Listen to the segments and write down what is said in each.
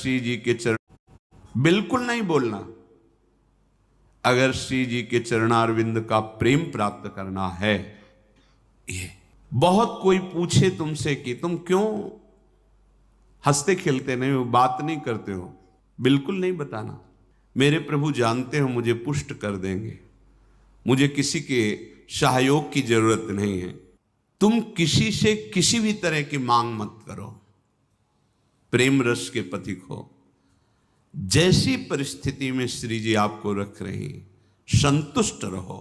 श्री जी के चरण बिल्कुल नहीं बोलना। अगर श्री जी के चरणारविंद का प्रेम प्राप्त करना है, ये बहुत कोई पूछे तुमसे कि तुम क्यों हंसते खेलते नहीं हो, बात नहीं करते हो, बिल्कुल नहीं बताना। मेरे प्रभु जानते हो मुझे पुष्ट कर देंगे, मुझे किसी के सहयोग की जरूरत नहीं है। तुम किसी से किसी भी तरह की मांग मत करो, प्रेम रस के पथिक हो। जैसी परिस्थिति में श्री जी आपको रख रही, संतुष्ट रहो।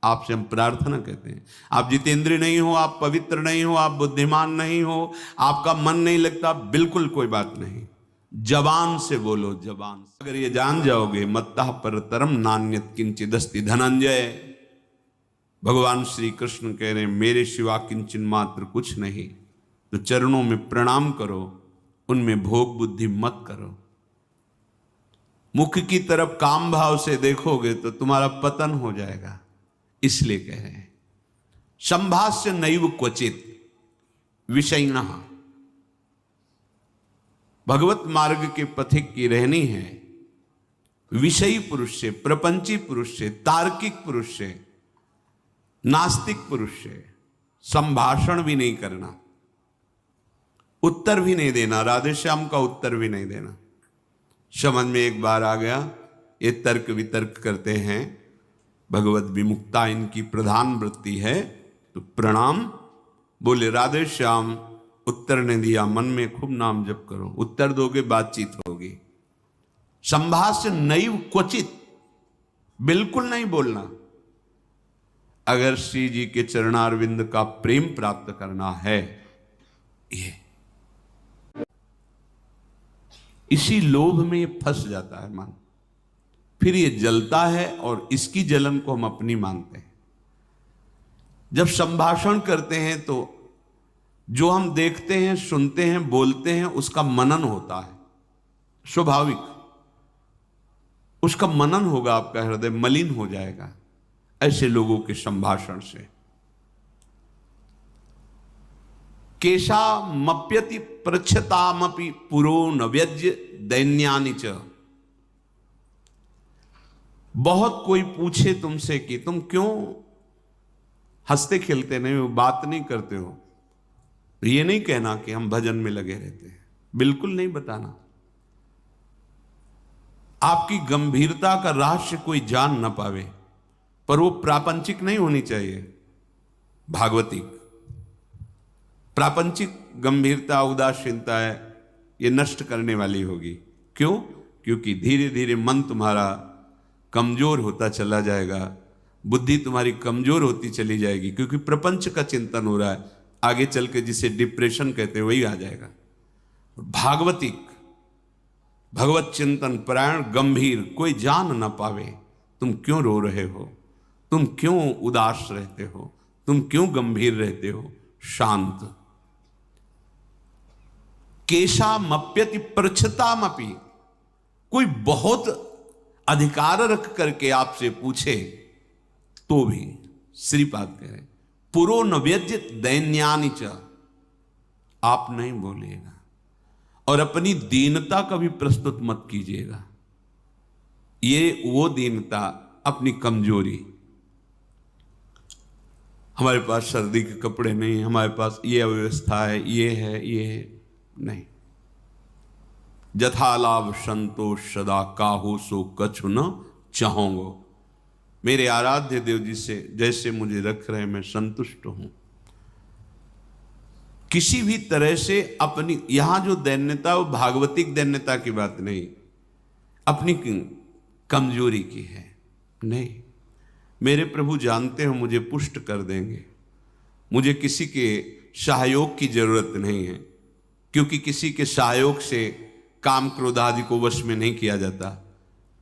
आपसे हम प्रार्थना कहते हैं, आप जितेंद्रिय नहीं हो, आप पवित्र नहीं हो, आप बुद्धिमान नहीं हो, आपका मन नहीं लगता, बिल्कुल कोई बात नहीं। जबान से बोलो, जबान से। अगर ये जान जाओगे, मत्तः परतरम नान्यत् किंचिदस्ति धनंजय, भगवान श्री कृष्ण कह रहे हैं मेरे सिवा किंचन मात्र कुछ नहीं, तो चरणों में प्रणाम करो, उनमें भोग बुद्धि मत करो। मुख की तरफ काम भाव से देखोगे तो तुम्हारा पतन हो जाएगा। इसलिए कह रहे हैं संभाष्य नैव क्वचित विषयिणः। भगवत मार्ग के पथिक की रहनी है विषयी पुरुष से, प्रपंची पुरुष से, तार्किक पुरुष से, नास्तिक पुरुष से संभाषण भी नहीं करना, उत्तर भी नहीं देना, राधे श्याम का उत्तर भी नहीं देना। समझ में एक बार आ गया, ये तर्क वितर्क करते हैं, भगवत विमुक्ता इनकी प्रधान वृत्ति है, तो प्रणाम बोले राधे श्याम, उत्तर ने दिया, मन में खूब नाम जप करो, उत्तर दोगे बातचीत होगी। संभाष्य नैव क्वचित, बिल्कुल नहीं बोलना। अगर श्री जी के चरणारविंद का प्रेम प्राप्त करना है, ये इसी लोभ में ये फंस जाता है मन, फिर ये जलता है और इसकी जलन को हम अपनी मानते हैं। जब संभाषण करते हैं तो जो हम देखते हैं, सुनते हैं, बोलते हैं, उसका मनन होता है, स्वाभाविक उसका मनन होगा, आपका हृदय मलिन हो जाएगा ऐसे लोगों के संभाषण से। केशा मप्यति प्रच्छतामपि पुरो न व्यज्य दैन्यानि च। बहुत कोई पूछे तुमसे कि तुम क्यों हंसते खेलते नहीं हो, बात नहीं करते हो, तो ये नहीं कहना कि हम भजन में लगे रहते हैं, बिल्कुल नहीं बताना। आपकी गंभीरता का रहस्य कोई जान ना पावे, पर वो प्रापंचिक नहीं होनी चाहिए, भागवतिक। प्रापंचिक गंभीरता, उदासीनता है, ये नष्ट करने वाली होगी। क्यों? क्योंकि धीरे धीरे मन तुम्हारा कमजोर होता चला जाएगा, बुद्धि तुम्हारी कमजोर होती चली जाएगी, क्योंकि प्रपंच का चिंतन हो रहा है। आगे चल के जिसे डिप्रेशन कहते हैं वही आ जाएगा। भागवतिक, भगवत चिंतन परायण, गंभीर, कोई जान ना पावे तुम क्यों रो रहे हो, तुम क्यों उदास रहते हो, तुम क्यों गंभीर रहते हो, शांत। केशा मप्यति प्रच्छतामपि, कोई बहुत अधिकार रख करके आपसे पूछे तो भी श्रीपाद कह रहे पुरो न व्यज्य दैन्यानि च, आप नहीं बोलिएगा और अपनी दीनता का भी प्रस्तुत मत कीजिएगा। ये वो दीनता, अपनी कमजोरी, हमारे पास सर्दी के कपड़े नहीं, हमारे पास ये अव्यवस्था है, ये है, ये है, नहीं। जथा लाभ संतोष सदा काहो सो कछु न चाहोंगो। मेरे आराध्य देव जी से जैसे मुझे रख रहे, मैं संतुष्ट हूं। किसी भी तरह से अपनी, यहां जो दैन्यता वो भागवतिक दैन्यता की बात नहीं, अपनी कमजोरी की है। नहीं, मेरे प्रभु जानते हो मुझे पुष्ट कर देंगे, मुझे किसी के सहयोग की जरूरत नहीं है, क्योंकि किसी के सहयोग से काम क्रोध आदि को वश में नहीं किया जाता।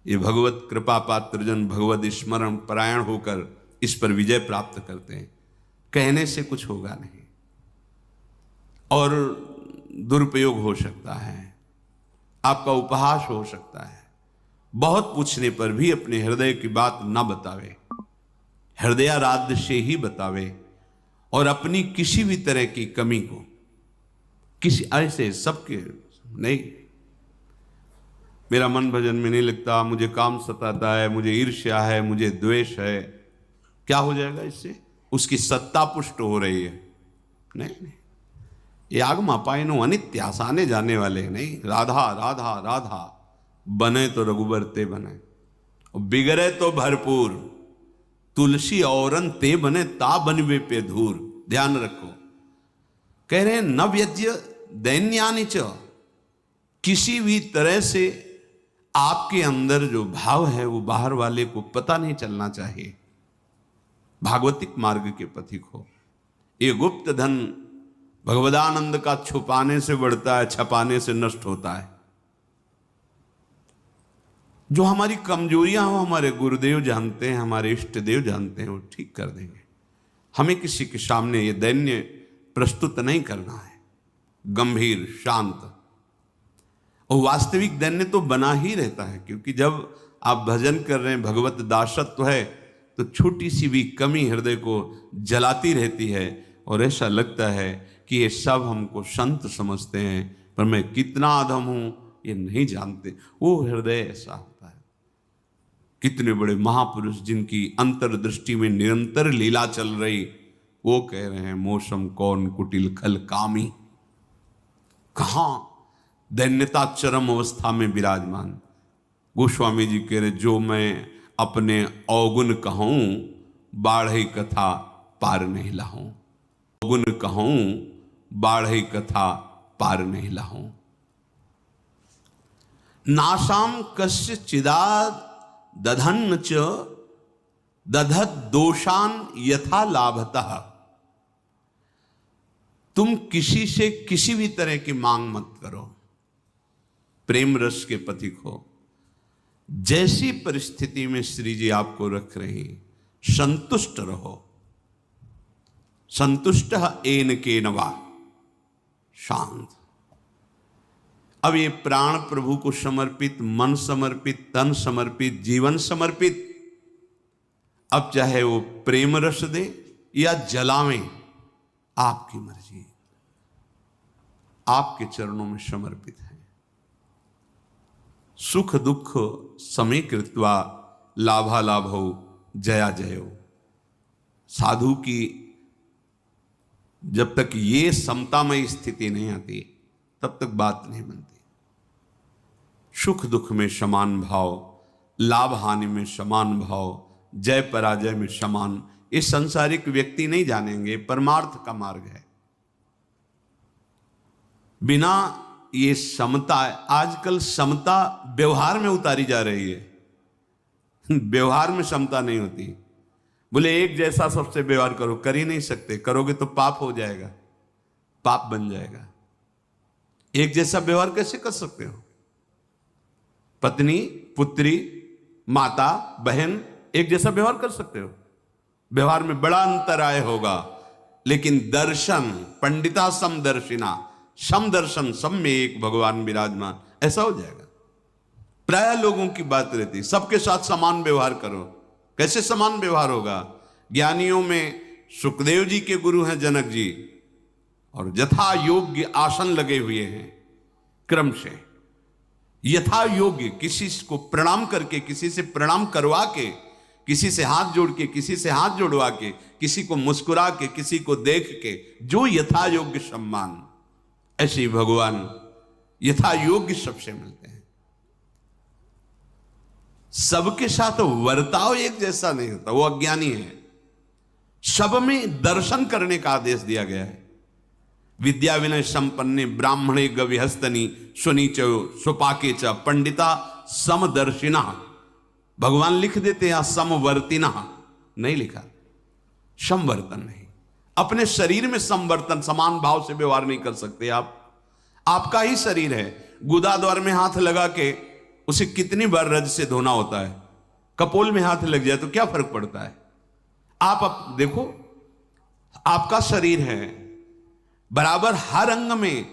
ये भगवत कृपा पात्र जन भगवत स्मरण परायण होकर इस पर विजय प्राप्त करते हैं। कहने से कुछ होगा नहीं और दुरुपयोग हो सकता है, आपका उपहास हो सकता है। बहुत पूछने पर भी अपने हृदय की बात ना बतावे, हृदयाराध्य से ही बतावे, और अपनी किसी भी तरह की कमी को किसी ऐसे सबके नहीं, मेरा मन भजन में नहीं लगता, मुझे काम सताता है, मुझे ईर्ष्या है, मुझे द्वेष है, क्या हो जाएगा इससे? उसकी सत्ता पुष्ट हो रही है। नहीं, ये आगमा पाइनो अनित्यास, आने जाने वाले नहीं। राधा राधा राधा, बने तो रघुबर ते बने, बिगड़े तो भरपूर, तुलसी औरन ते बने ता बनवे पे धूर। ध्यान रखो, कह रहे हैं न व्यज्य दैन्यानि च, किसी भी तरह से आपके अंदर जो भाव है वो बाहर वाले को पता नहीं चलना चाहिए। भागवतिक मार्ग के पथिक हो। ये गुप्त धन भगवदानंद का छुपाने से बढ़ता है, छपाने से नष्ट होता है। जो हमारी कमजोरियां हो हमारे गुरुदेव जानते हैं, हमारे इष्ट देव जानते हैं, वो ठीक कर देंगे। हमें किसी के सामने ये दैन्य प्रस्तुत नहीं करना है, गंभीर शांत। और वास्तविक दैन्य तो बना ही रहता है, क्योंकि जब आप भजन कर रहे हैं, भगवत दासत्व है, तो छोटी सी भी कमी हृदय को जलाती रहती है और ऐसा लगता है कि ये सब हमको संत समझते हैं, पर मैं कितना अधम हूं ये नहीं जानते। वो हृदय ऐसा होता है। कितने बड़े महापुरुष जिनकी अंतर्दृष्टि में निरंतर लीला चल रही, वो कह रहे हैं मौसम कौन कुटिल खल कामी। कहां दैन्यता चरम अवस्था में विराजमान। गोस्वामी जी कह रहे जो मैं अपने अवगुण कहूं, बाढ़ई कथा पार नहीं लाऊं। अवगुण कहूं, बाढ़ई कथा पार नहीं लाऊं। नासाम कस्य चिदाद दधन्न च दधत दोषान यथा लाभतः। तुम किसी से किसी भी तरह की मांग मत करो, प्रेम रस के पथिक हो। जैसी परिस्थिति में श्री जी आपको रख रही, संतुष्ट रहो। संतुष्ट एन के नवा, शांत। अब ये प्राण प्रभु को समर्पित, मन समर्पित, तन समर्पित, जीवन समर्पित, अब चाहे वो प्रेम रस दे या जलावें, आपकी मर्जी, आपके चरणों में समर्पित है। सुख दुख समय कृत्वा लाभा लाभो जया जयो। साधु की जब तक ये समतामय स्थिति नहीं आती तब तक बात नहीं बनती। सुख दुख में समान भाव, लाभ हानि में समान भाव, जय पराजय में समान, ये संसारिक व्यक्ति नहीं जानेंगे। परमार्थ का मार्ग है। बिना ये समता, आजकल समता व्यवहार में उतारी जा रही है। व्यवहार में समता नहीं होती। बोले एक जैसा सबसे व्यवहार करो, कर ही नहीं सकते। करोगे तो पाप हो जाएगा, पाप बन जाएगा। एक जैसा व्यवहार कैसे कर सकते हो? पत्नी, पुत्री, माता, बहन एक जैसा व्यवहार कर सकते हो? व्यवहार में बड़ा अंतराय होगा, लेकिन दर्शन, पंडिता समदर्शिना, समदर्शन, सब में एक भगवान विराजमान, ऐसा हो जाएगा। प्राय लोगों की बात रहती, सबके साथ समान व्यवहार करो। कैसे समान व्यवहार होगा? ज्ञानियों में सुखदेव जी के गुरु हैं जनक जी, और यथा योग्य आसन लगे हुए हैं क्रम से। यथा योग्य, किसी को प्रणाम करके, किसी से प्रणाम करवा के, किसी से हाथ जोड़ के, किसी से हाथ जोड़वा के, किसी को मुस्कुरा के, किसी को देख के, जो यथा योग्य सम्मान, ऐसे भगवान यथा योग्य सबसे मिलते हैं। सबके साथ वर्ताव एक जैसा नहीं होता, वो अज्ञानी है। सब में दर्शन करने का आदेश दिया गया है। विद्या विनय संपन्ने ब्राह्मणे गविहस्तनी सुनीचो सुपाके च पंडिता समदर्शिना। भगवान लिख देते हैं समवर्तिना, नहीं लिखा, समवर्तन नहीं। अपने शरीर में समवर्तन, समान भाव से व्यवहार नहीं कर सकते आप। आपका ही शरीर है, गुदाद्वार में हाथ लगा के उसे कितनी बार रज से धोना होता है। कपोल में हाथ लग जाए तो क्या फर्क पड़ता है? आप देखो, आपका शरीर है, बराबर हर अंग में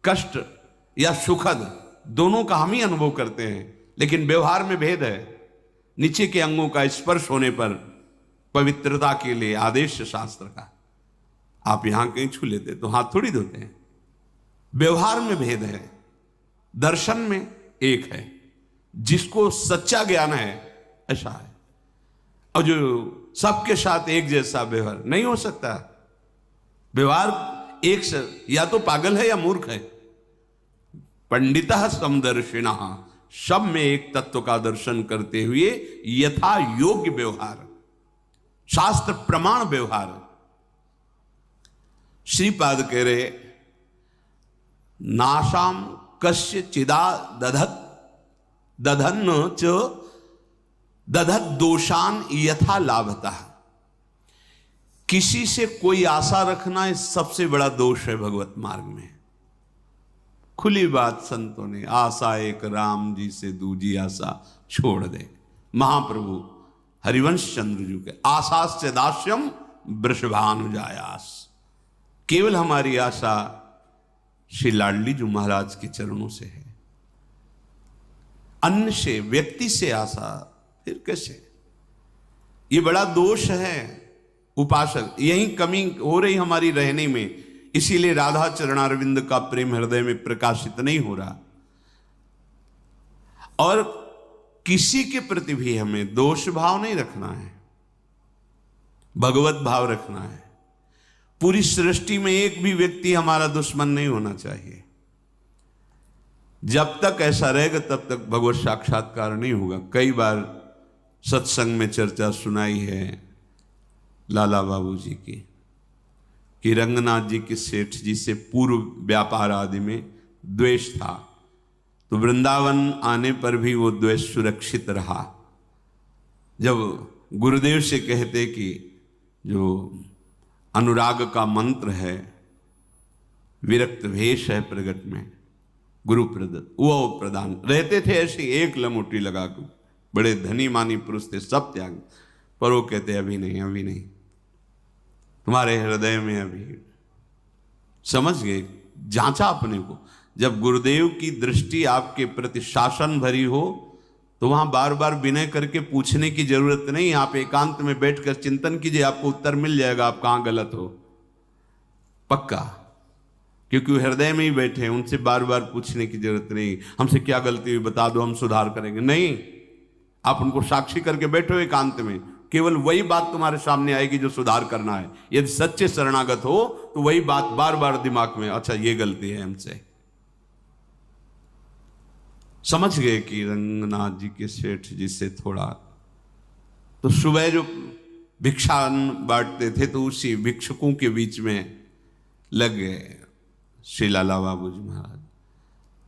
कष्ट या सुखद दोनों का हम ही अनुभव करते हैं, लेकिन व्यवहार में भेद है। नीचे के अंगों का स्पर्श होने पर पवित्रता के लिए आदेश शास्त्र का, आप यहां कहीं छू लेते तो हाथ थोड़ी धोते हैं। व्यवहार में भेद है, दर्शन में एक है। जिसको सच्चा ज्ञान है ऐसा है, और जो सबके साथ एक जैसा व्यवहार नहीं हो सकता। व्यवहार एक से या तो पागल है या मूर्ख है। पंडितः समदर्शिनः, सब में एक तत्व का दर्शन करते हुए यथा योग्य व्यवहार, शास्त्र प्रमाण व्यवहार। श्रीपाद कह रहे नाशाम कस्य चिदा दधन्न च दधत दोषान यथा लाभतः। किसी से कोई आशा रखना इस सबसे बड़ा दोष है भगवत मार्ग में। खुली बात संतों ने, आशा एक राम जी से दूजी आशा छोड़ दे। महाप्रभु हरिवंश चंद्र जी के आशास्य दास्यम वृषभानुजायास। केवल हमारी आशा श्री लाडली जी महाराज के चरणों से है, अन्य से, व्यक्ति से आशा फिर कैसे? ये बड़ा दोष है उपासक, यही कमी हो रही हमारी रहने में। इसीलिए राधा चरणारविंद का प्रेम हृदय में प्रकाशित नहीं हो रहा। और किसी के प्रति भी हमें दोष भाव नहीं रखना है, भगवत भाव रखना है। पूरी सृष्टि में एक भी व्यक्ति हमारा दुश्मन नहीं होना चाहिए। जब तक ऐसा रहेगा तब तक भगवत साक्षात्कार नहीं होगा। कई बार सत्संग में चर्चा सुनाई है लाला बाबू जी की, कि रंगनाथ जी के सेठ जी से पूर्व व्यापार आदि में द्वेष था, तो वृंदावन आने पर भी वो द्वेष सुरक्षित रहा। जब गुरुदेव से कहते कि जो अनुराग का मंत्र है, विरक्त भेष है प्रगट में गुरु प्रदत्त, वो प्रदान रहते थे ऐसी एक लमोटी लगा कर। बड़े धनी मानी पुरुष थे, सब त्याग, पर वो कहते अभी नहीं, अभी नहीं, तुम्हारे हृदय में अभी। समझ गए, जांचा अपने को। जब गुरुदेव की दृष्टि आपके प्रति शासन भरी हो तो वहां बार बार विनय करके पूछने की जरूरत नहीं। आप एकांत में बैठकर चिंतन कीजिए, आपको उत्तर मिल जाएगा आप कहां गलत हो, पक्का। क्योंकि वो हृदय में ही बैठे हैं, उनसे बार बार पूछने की जरूरत नहीं, हमसे क्या गलती हुई बता दो, हम सुधार करेंगे। नहीं, आप उनको साक्षी करके बैठो एकांत में, केवल वही बात तुम्हारे सामने आएगी जो सुधार करना है। यदि सच्चे शरणागत हो तो वही बात बार बार दिमाग में, अच्छा ये गलती है हमसे। समझ गए कि रंगनाथ जी के सेठ जी से थोड़ा, तो सुबह जो भिक्षा बांटते थे तो उसी भिक्षुकों के बीच में लग गए श्री लाला बाबू जी महाराज।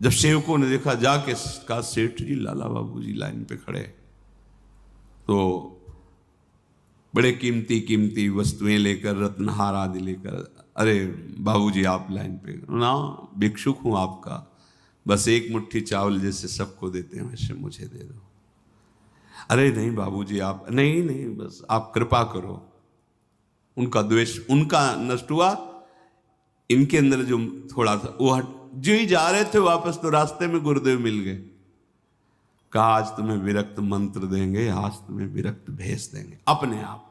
जब सेवकों ने देखा जाके का सेठ जी लाला बाबू जी लाइन पे खड़े, तो बड़े कीमती कीमती वस्तुएं लेकर, रत्नहार आदि लेकर, अरे बाबूजी आप लाइन पे ना, भिक्षुक हूं आपका, बस एक मुट्ठी चावल जैसे सबको देते हैं वैसे मुझे दे दो। अरे नहीं बाबूजी आप, नहीं नहीं बस आप कृपा करो। उनका द्वेष उनका नष्ट हुआ, इनके अंदर जो थोड़ा था वो हट। जो ही जा रहे थे वापस तो रास्ते में गुरुदेव मिल गए। कहा आज तुम्हें विरक्त मंत्र देंगे, आज तुम्हें विरक्त भेज देंगे। अपने आप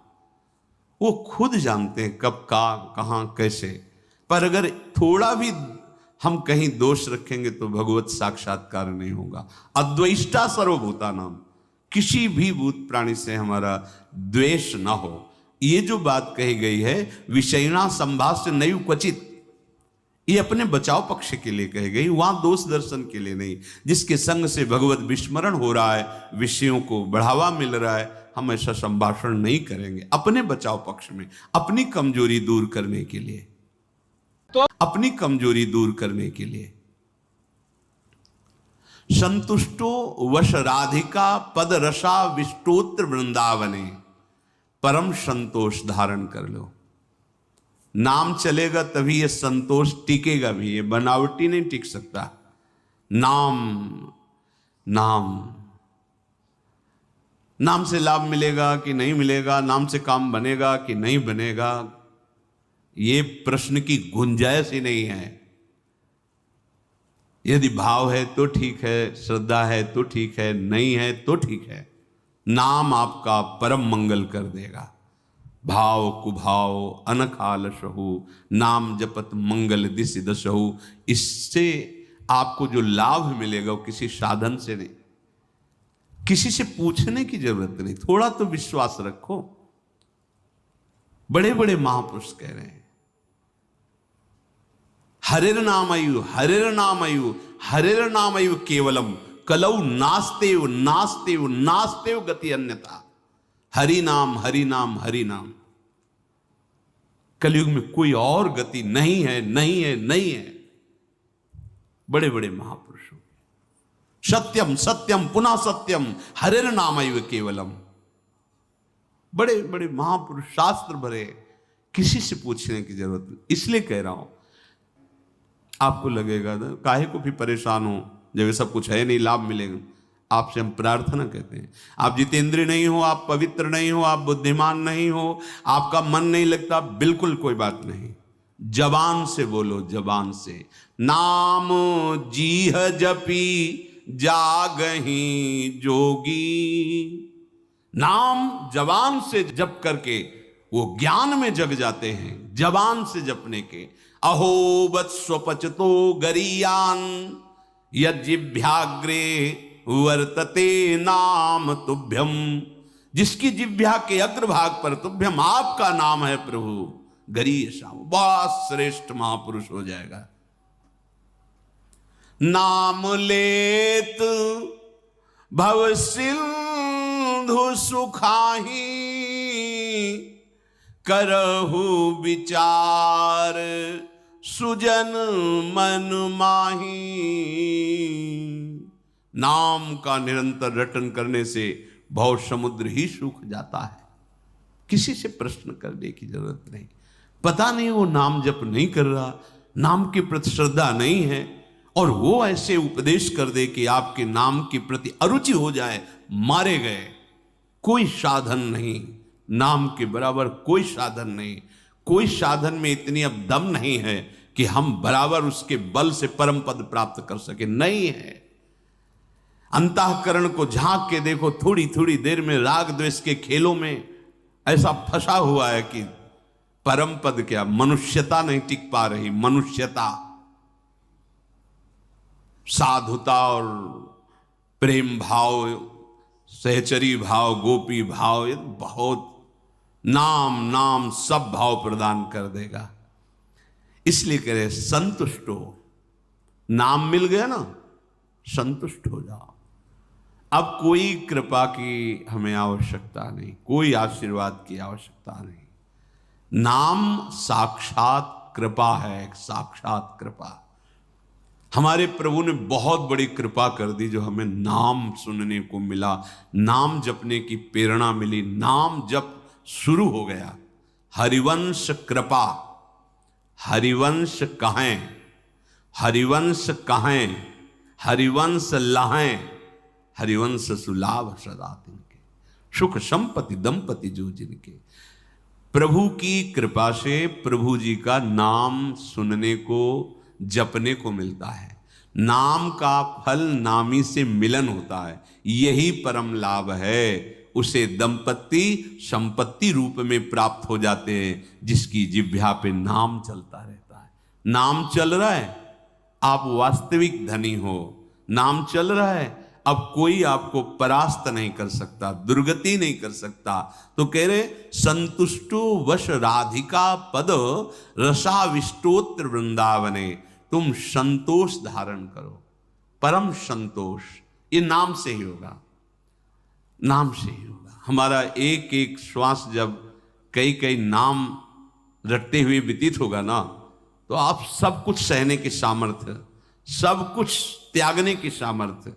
वो खुद जानते हैं कब का कहां कैसे, पर अगर थोड़ा भी हम कहीं दोष रखेंगे तो भगवत साक्षात्कार नहीं होगा। अद्वेष्टा सर्वभूता नाम, किसी भी भूत प्राणी से हमारा द्वेष ना हो। ये जो बात कही गई है विषयना संभाष्य नैव क्वचित, ये अपने बचाव पक्ष के लिए कही गई, वहां दोष दर्शन के लिए नहीं। जिसके संग से भगवत विस्मरण हो रहा है, विषयों को बढ़ावा मिल रहा है, हम ऐसा संभाषण नहीं करेंगे। अपने बचाव पक्ष में, अपनी कमजोरी दूर करने के लिए, तो अपनी कमजोरी दूर करने के लिए। संतुष्टो वश राधिका पद रसा विष्टोत्र वृंदावने, परम संतोष धारण कर लो। नाम चलेगा तभी ये संतोष टिकेगा भी, ये बनावटी नहीं टिक सकता। नाम नाम नाम से लाभ मिलेगा कि नहीं मिलेगा, नाम से काम बनेगा कि नहीं बनेगा, ये प्रश्न की गुंजाइश ही नहीं है। यदि भाव है तो ठीक है, श्रद्धा है तो ठीक है, नहीं है तो ठीक है। नाम आपका परम मंगल कर देगा। भाव कुभाव अनखाल सहु, नाम जपत मंगल दिस दसहु। इससे आपको जो लाभ मिलेगा वो किसी साधन से नहीं, किसी से पूछने की जरूरत नहीं, थोड़ा तो विश्वास रखो। बड़े बड़े महापुरुष कह रहे हैं, हरिर नामयु हरिर नामयु हरिर नामयु केवलम कलौ नास्तेव नास्तेव नास्तेव गति अन्यथा। हरि नाम हरि नाम हरि नाम, कलयुग में कोई और गति नहीं है, नहीं है, नहीं है। बड़े बड़े महापुरुषों, सत्यम सत्यम पुनः सत्यम हरिर नामयु केवलम, बड़े बड़े महापुरुष शास्त्र भरे, किसी से पूछने की जरूरत नहीं। इसलिए कह रहा हूं, आपको लगेगा ना काहे को भी परेशान हो जब ये सब कुछ है नहीं, लाभ मिलेगा। आपसे हम प्रार्थना कहते हैं, आप जितेंद्रिय नहीं हो, आप पवित्र नहीं हो, आप बुद्धिमान नहीं हो, आपका मन नहीं लगता, बिल्कुल कोई बात नहीं। जबान से बोलो, जबान से नाम जीह जपी जागही जोगी। नाम जबान से जप करके वो ज्ञान में जग जाते हैं, जबान से जपने के। अहो वत्स्वपचतो गरीयान यज्जिभ्याग्रे वर्तते नाम तुभ्यम। जिसकी जिह्वा के अग्रभाग पर तुभ्यम आपका नाम है प्रभु, गरीय श्याम, बहुत श्रेष्ठ महापुरुष हो जाएगा। नाम लेत भव सिंधु सुखाही करहु विचार सुजन मन माही। नाम का निरंतर रटन करने से भव समुद्र ही सूख जाता है। किसी से प्रश्न करने की जरूरत नहीं। पता नहीं वो नाम जप नहीं कर रहा, नाम के प्रति श्रद्धा नहीं है, और वो ऐसे उपदेश कर दे कि आपके नाम के प्रति अरुचि हो जाए, मारे गए। कोई साधन नहीं, नाम के बराबर कोई साधन नहीं। कोई साधन में इतनी अब दम नहीं है कि हम बराबर उसके बल से परम पद प्राप्त कर सके, नहीं है। अंतःकरण को झांक के देखो, थोड़ी थोड़ी देर में राग द्वेष के खेलों में ऐसा फंसा हुआ है कि परम पद क्या, मनुष्यता नहीं टिक पा रही। मनुष्यता, साधुता और प्रेम भाव, सहचरी भाव, गोपी भाव, ये बहुत नाम नाम सब भाव प्रदान कर देगा। इसलिए कह रहे संतुष्ट हो। नाम मिल गया ना, संतुष्ट हो जाओ। अब कोई कृपा की हमें आवश्यकता नहीं, कोई आशीर्वाद की आवश्यकता नहीं। नाम साक्षात कृपा है, साक्षात कृपा। हमारे प्रभु ने बहुत बड़ी कृपा कर दी जो हमें नाम सुनने को मिला, नाम जपने की प्रेरणा मिली, नाम जप शुरू हो गया। हरिवंश कृपा, हरिवंश कहें, हरिवंश कहें, हरिवंश लहें, हरिवंश सुलाभ सदा तिनके, सुख संपत्ति दंपति जो जिनके। प्रभु की कृपा से प्रभु जी का नाम सुनने को, जपने को मिलता है। नाम का फल नामी से मिलन होता है, यही परम लाभ है। उसे दंपति संपत्ति रूप में प्राप्त हो जाते हैं, जिसकी जिह्वा पे नाम चलता रहता है। नाम चल रहा है, आप वास्तविक धनी हो। नाम चल रहा है, अब कोई आपको परास्त नहीं कर सकता, दुर्गति नहीं कर सकता। तो कह रहे संतुष्टो वश राधिका पद रसाविष्टोत्र वृंदावने। तुम संतोष धारण करो, परम संतोष। ये नाम से ही होगा, नाम से ही होगा। हमारा एक एक श्वास जब कई कई नाम रटते हुए व्यतीत होगा ना, तो आप सब कुछ सहने की सामर्थ्य, सब कुछ त्यागने की सामर्थ्य,